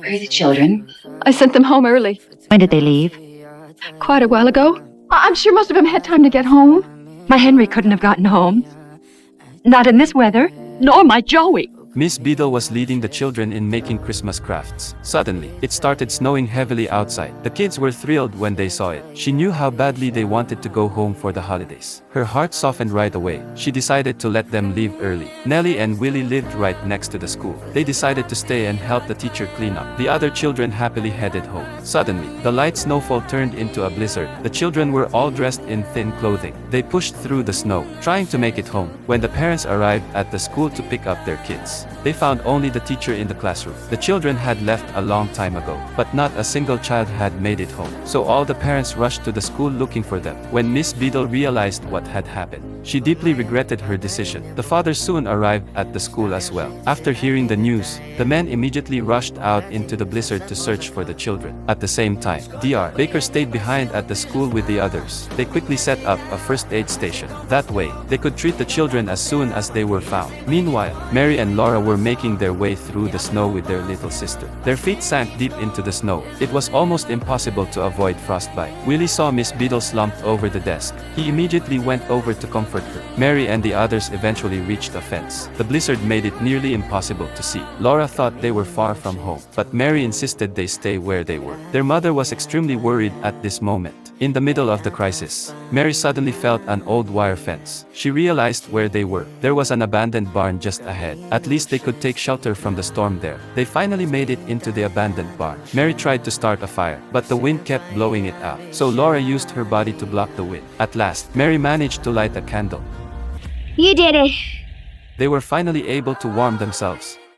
Where are the children? I sent them home early. When did they leave? Quite a while ago. I'm sure most of them had time to get home. My Henry couldn't have gotten home. Not in this weather. Nor my Joey. Miss Beadle was leading the children in making Christmas crafts. Suddenly, it started snowing heavily outside. The kids were thrilled when they saw it. She knew how badly they wanted to go home for the holidays. Her heart softened right away. She decided to let them leave early. Nellie and Willie lived right next to the school. They decided to stay and help the teacher clean up. The other children happily headed home. Suddenly, the light snowfall turned into a blizzard. The children were all dressed in thin clothing. They pushed through the snow, trying to make it home. When the parents arrived at the school to pick up their kids, they found only the teacher in the classroom. The children had left a long time ago, but not a single child had made it home. So all the parents rushed to the school looking for them. When Miss Beadle realized what had happened, she deeply regretted her decision. The father soon arrived at the school as well. After hearing the news, the men immediately rushed out into the blizzard to search for the children. At the same time, Dr. Baker stayed behind at the school with the others. They quickly set up a first aid station. That way, they could treat the children as soon as they were found. Meanwhile, Mary and Laura were making their way through the snow with their little sister. Their feet sank deep into the snow. It was almost impossible to avoid frostbite. Willie saw Miss Beadle slumped over the desk. He immediately went over to comfort her. Mary and the others eventually reached a fence. The blizzard made it nearly impossible to see. Laura thought they were far from home, but Mary insisted they stay where they were. Their mother was extremely worried at this moment. In the middle of the crisis, Mary suddenly felt an old wire fence. She realized where they were. There was an abandoned barn just ahead. At least they could take shelter from the storm there. They finally made it into the abandoned barn. Mary tried to start a fire, but the wind kept blowing it out. So Laura used her body to block the wind. At last, Mary managed to light a candle. You did it. They were finally able to warm themselves.